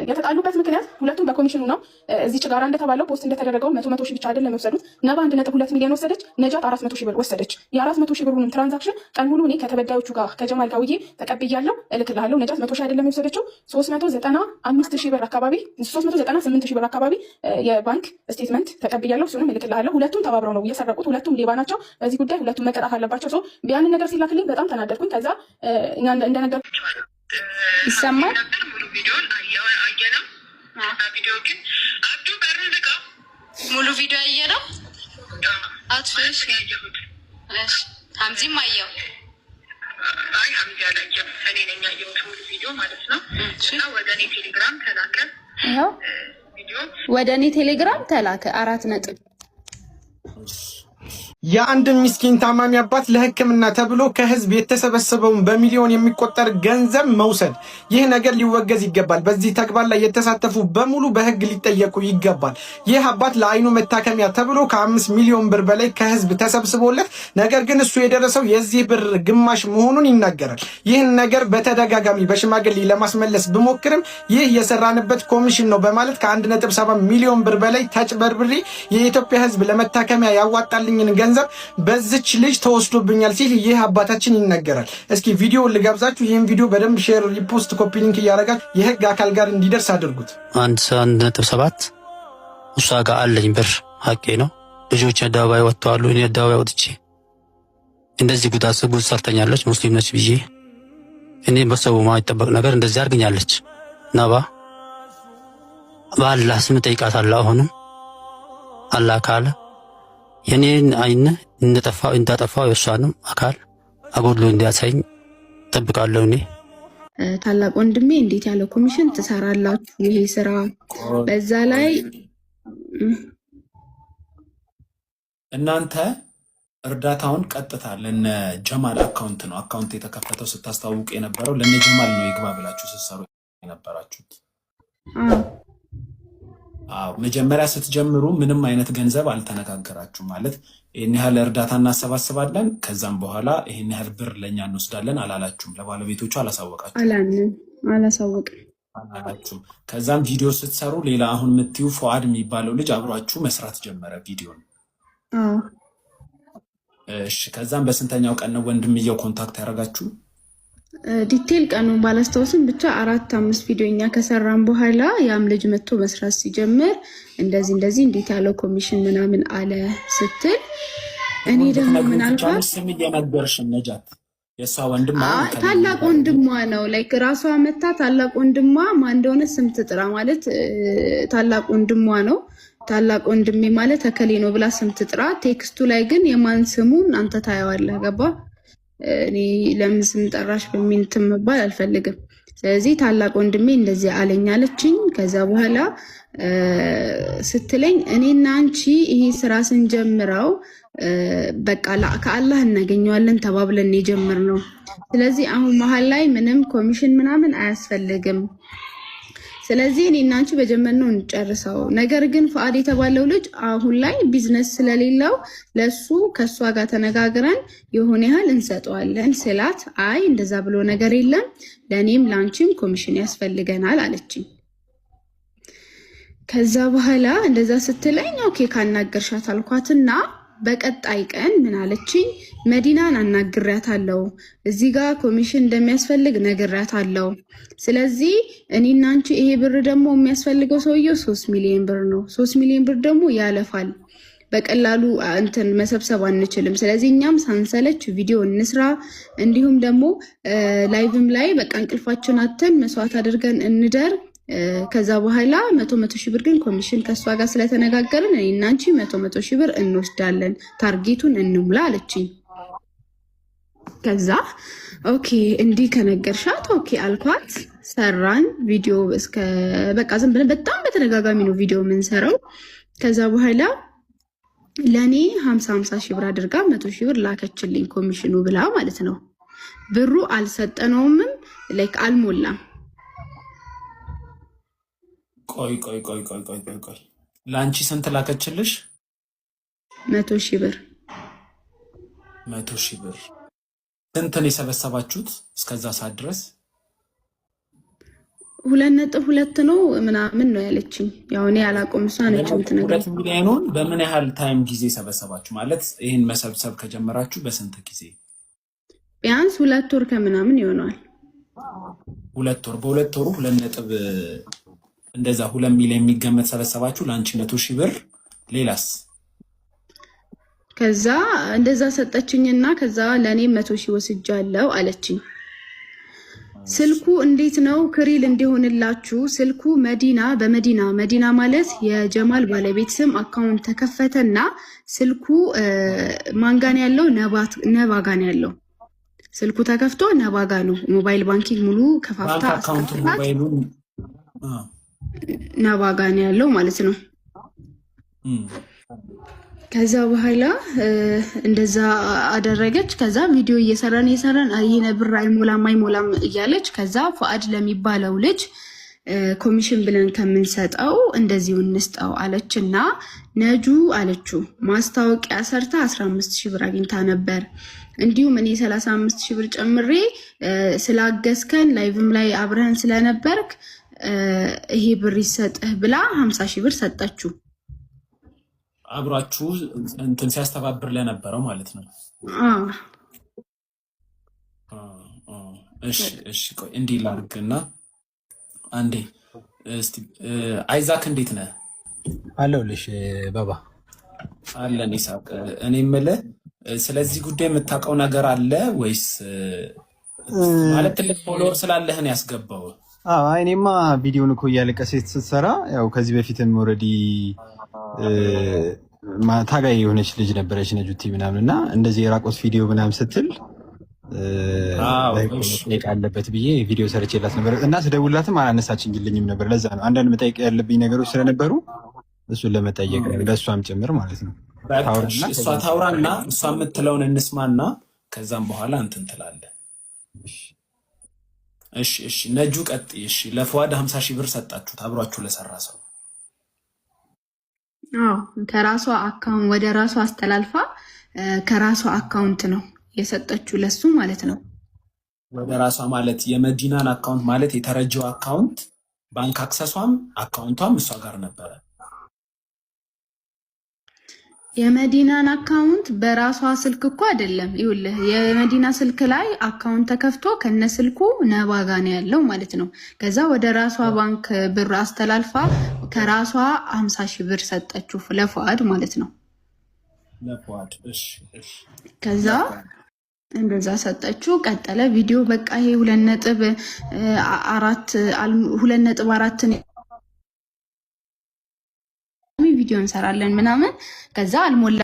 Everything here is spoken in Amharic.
የተጣሉበት ምክንያት ሁለቱም በኮሚሽኑ ነው። እዚች ጋር እንደተባለው ፖስት እንደተደረገው 100 ሺህ ብቻ አይደለም የወሰዱት። ነባ 1.2 ሚሊዮን ወሰደች፣ ነጃት 400 ሺህ ብር ወሰደች። የ400 ሺህ ብሩንም ትራንዛክሽን ቀን ሙሉ እኔ ከተበዳዮቹ ጋር ከጀማል ጋር ውዬ ተቀብያለሁ፣ እልክልሃለሁ። ነጃት 100 ሺህ አይደለም የወሰደችው 395 ሺህ ብር አካባቢ 398 ሺህ ብር አካባቢ የባንክ ስቴትመንት ተቀብያለሁ፣ እሱንም እልክልሃለሁ። ሁለቱም ተባብረው ነው እየሰረቁት፣ ሁለቱም ሌባ ናቸው። በዚህ ጉዳይ ሁለቱም መቀጣት አለባቸው። ሰው ያንን ነገር ሲላክልኝ በጣም ተናደድኩኝ። ከዛ እኛ እንደነገር ይሰማል ሙሉ ቪዲዮ አየነው። አትፍሽ ሀምዚም አየው። አይ ሀምዚ አላየም። እኔ ነኝ ያየሁት ሙሉ ቪዲዮ ማለት ነው። እና ወደ እኔ ቴሌግራም ተላከ። ይኸው ወደ እኔ ቴሌግራም ተላከ 4 ነጥብ። የአንድን ምስኪን ታማሚ አባት ለሕክምና ተብሎ ከህዝብ የተሰበሰበውን በሚሊዮን የሚቆጠር ገንዘብ መውሰድ፣ ይህ ነገር ሊወገዝ ይገባል። በዚህ ተግባር ላይ የተሳተፉ በሙሉ በህግ ሊጠየቁ ይገባል። ይህ አባት ለአይኑ መታከሚያ ተብሎ ከ5 ሚሊዮን ብር በላይ ከህዝብ ተሰብስቦለት፣ ነገር ግን እሱ የደረሰው የዚህ ብር ግማሽ መሆኑን ይናገራል። ይህን ነገር በተደጋጋሚ በሽማግሌ ለማስመለስ ብሞክርም ይህ የሰራንበት ኮሚሽን ነው በማለት ከ1.7 ሚሊዮን ብር በላይ ተጭበርብሬ የኢትዮጵያ ህዝብ ለመታከሚያ ያዋጣልኝን ገንዘብ በዚች ልጅ ተወስዶብኛል ሲል ይህ አባታችን ይናገራል። እስኪ ቪዲዮውን ልጋብዛችሁ። ይህን ቪዲዮ በደንብ ሼር፣ ሪፖስት፣ ኮፒ ሊንክ እያደረጋችሁ የህግ አካል ጋር እንዲደርስ አድርጉት። 1.7 እሷ ጋር አለኝ ብር ሀቄ ነው። ልጆች አደባባይ ወጥተዋል። እኔ አደባባይ ወጥቼ እንደዚህ ጉዳት ሰርተኛለች። ሙስሊም ነች ብዬ እኔ በሰው ማይጠበቅ ነገር እንደዚህ አድርገኛለች። ነባ በአላህ ስም ጠይቃታለሁ። አሁንም አላህ ካለ የኔን አይን እንዳጠፋው የእሷንም አካል አጎድሎ እንዲያሳይኝ ጠብቃለሁ። እኔ ታላቅ ወንድሜ እንዴት ያለ ኮሚሽን ትሰራላችሁ? ይሄ ስራ በዛ ላይ እናንተ እርዳታውን ቀጥታ ለነ ጀማል አካውንት ነው አካውንት የተከፈተው ስታስተዋውቅ የነበረው ለነ ጀማል ነው ይግባ ብላችሁ ስትሰሩ የነበራችሁት። መጀመሪያ ስትጀምሩ ምንም አይነት ገንዘብ አልተነጋገራችሁም። ማለት ይሄን ያህል እርዳታ እናሰባስባለን ከዛም በኋላ ይሄን ያህል ብር ለኛ እንወስዳለን አላላችሁም። ለባለቤቶቹ አላሳወቅም። ከዛም ቪዲዮ ስትሰሩ ሌላ አሁን የምትዩ ፉአድ የሚባለው ልጅ አብሯችሁ መስራት ጀመረ ቪዲዮን። እሺ ከዛም በስንተኛው ቀን ነው ወንድምየው ኮንታክት ያደረጋችሁ? ዲቴል ቀኑን ባላስታውስም ብቻ 4-5 ቪዲዮ እኛ ከሰራን በኋላ ያም ልጅ መጥቶ መስራት ሲጀምር እንደዚህ እንዴት ያለው ኮሚሽን ምናምን አለ ስትል እኔ ደግሞ ምን አልኳት፣ ስም እየነገርሽ ነጃት የሷ ወንድም ታላቅ ወንድሟ ነው። ላይክ ራሷ መታ ታላቅ ወንድሟ ማን እንደሆነ ስም ትጥራ ማለት ታላቅ ወንድሟ ነው። ታላቅ ወንድሜ ማለት ተከሌ ነው ብላ ስም ትጥራ። ቴክስቱ ላይ ግን የማን ስሙን አንተ ታየዋለህ። ገባ? እኔ ለምን ስም ጠራሽ በሚል ትምባል አልፈልግም። ስለዚህ ታላቅ ወንድሜ እንደዚህ አለኝ አለችኝ። ከዛ በኋላ ስትለኝ እኔና አንቺ ይሄ ስራ ስንጀምረው በቃ ከአላህ እናገኘዋለን ተባብለን የጀመርነው። ስለዚህ አሁን መሀል ላይ ምንም ኮሚሽን ምናምን አያስፈልግም። ስለዚህ እኔና አንቺ በጀመርነው እንጨርሰው። ነገር ግን ፉአድ የተባለው ልጅ አሁን ላይ ቢዝነስ ስለሌለው ለሱ ከሷ ጋር ተነጋግረን የሆነ ያህል እንሰጠዋለን ስላት፣ አይ እንደዛ ብሎ ነገር የለም ለኔም ላንቺም ኮሚሽን ያስፈልገናል አለችኝ። ከዛ በኋላ እንደዛ ስትለኝ ኦኬ ካናገርሻት አልኳትና በቀጣይ ቀን ምን አለችኝ፣ መዲናን አናግሪያታለሁ፣ እዚህ ጋር ኮሚሽን እንደሚያስፈልግ ነግሪያታለሁ። ስለዚህ እኔና አንቺ ይሄ ብር ደግሞ የሚያስፈልገው ሰውየው 3 ሚሊዮን ብር ነው። 3 ሚሊዮን ብር ደግሞ ያለፋል፣ በቀላሉ እንትን መሰብሰብ አንችልም። ስለዚህ እኛም ሳንሰለች ቪዲዮ እንስራ፣ እንዲሁም ደግሞ ላይቭም ላይ በቃ እንቅልፋችን አተን መስዋዕት አድርገን እንደር። ከዛ በኋላ 100 ሺህ ብር ግን ኮሚሽን ከሷ ጋር ስለተነጋገርን እኔና አንቺ 100 ሺህ ብር እንወስዳለን፣ ታርጌቱን እንሙላ አለችኝ። ከዛ ኦኬ እንዲህ ከነገርሻት ኦኬ አልኳት። ሰራን ቪዲዮ እስከ በቃ ዝም ብለን በጣም በተደጋጋሚ ነው ቪዲዮ የምንሰራው። ከዛ በኋላ ለኔ 50 ሺህ ብር አድርጋ 100 ሺህ ብር ላከችልኝ ኮሚሽኑ ብላ ማለት ነው። ብሩ አልሰጠነውም፣ ላይክ አልሞላም። ቆይ ለአንቺ ስንት ላከችልሽ? 100 ሺህ ብር። 100 ሺህ ብር ስንት ነው የሰበሰባችሁት እስከዛ ሰዓት ድረስ? 2.2 ነው ምናምን ነው ያለችኝ። ያው እኔ አላውቅም፣ እሷ ነች የምትነግረኝ። 2 ሚሊዮኑን በምን ያህል ታይም ጊዜ ሰበሰባችሁ? ማለት ይህን መሰብሰብ ከጀመራችሁ በስንት ጊዜ? ቢያንስ 2 ወር ከምናምን ይሆናል። 2 ወር። በ2 ወሩ 2 ሚሊዮን የሚገመት ሰበሰባችሁ። ለአንቺ 100 ሺህ ብር። ሌላስ? ከዛ እንደዛ ሰጠችኝና ከዛ ለእኔ 100 ሺህ ወስጃለሁ አለችኝ። ስልኩ እንዴት ነው ክሪል እንዲሆንላችሁ? ስልኩ መዲና ማለት የጀማል ባለቤት ስም አካውንት ተከፈተና ስልኩ ማንጋን ያለው ነባጋን ያለው ስልኩ ተከፍቶ ነባጋ ነው። ሞባይል ባንኪንግ ሙሉ ከፋፍታ ነባጋን ያለው ማለት ነው። ከዛ በኋላ እንደዛ አደረገች። ከዛ ቪዲዮ እየሰራን ይሄ ብር አይሞላም እያለች ከዛ ፉአድ ለሚባለው ልጅ ኮሚሽን ብለን ከምንሰጠው እንደዚሁ እንስጠው አለችና ነጁ አለችው ማስታወቂያ ሰርታ 15 ሺህ ብር አግኝታ ነበር። እንዲሁም እኔ 35 ሺህ ብር ጨምሬ ስላገዝከን ላይቭም ላይ አብረህን ስለነበርክ ይሄ ብር ይሰጥህ ብላ 50 ሺህ ብር ሰጠችው። አብራችሁ እንትን ሲያስተባብር ለነበረው ማለት ነው። እሺ ቆይ እንዲህ ላድርግና አንዴ እስቲ አይዛክ እንዴት ነህ? አለሁልሽ ባባ። አለን ይሳቅ። እኔ የምልህ ስለዚህ ጉዳይ የምታውቀው ነገር አለ ወይስ ማለት ትልቅ ፎሎወር ስላለህን ያስገባው? እኔማ ቪዲዮን እኮ እያለቀሰች ስትሰራ ያው ከዚህ በፊትም ኦልሬዲ ታጋይ የሆነች ልጅ ነበረች ነጁቲ ምናምን እና እንደዚህ የራቆት ቪዲዮ ምናምን ስትል መጠየቅ አለበት ብዬ ቪዲዮ ሰርቼላት ነበር እና ስደውላትም አላነሳችልኝም ነበር። ለዛ ነው አንዳንድ መጠየቅ ያለብኝ ነገሮች ስለነበሩ እሱን ለመጠየቅ ለእሷም ጭምር ማለት ነው። እሷ ታውራና እሷ የምትለውን እንስማና ከዛም በኋላ እንትን ትላለህ። እሺ ነጁ ቀጥይ። እሺ ለፉአድ 50 ሺህ ብር ሰጣችሁት አብሯችሁ ለሰራ ሰው? ከራሷ አካውንት ወደ ራሷ አስተላልፋ ከራሷ አካውንት ነው የሰጠችው ለሱ ማለት ነው። ወደ ራሷ ማለት የመዲናን አካውንት ማለት የተረጂው አካውንት ባንክ አክሰሷም አካውንቷም እሷ ጋር ነበረ። የመዲናን አካውንት በራሷ ስልክ እኮ አይደለም። ይኸውልህ የመዲና ስልክ ላይ አካውንት ተከፍቶ ከነ ስልኩ ነባጋ ነው ያለው ማለት ነው። ከዛ ወደ ራሷ ባንክ ብር አስተላልፋ ከራሷ 50 ሺህ ብር ሰጠችው ለፉአድ ማለት ነው። ለፉአድ እሺ። ከዛ እንደዛ ሰጠችው። ቀጠለ ቪዲዮ በቃ ይሄ 2.4 ቪዲዮ እንሰራለን ምናምን። ከዛ አልሞላ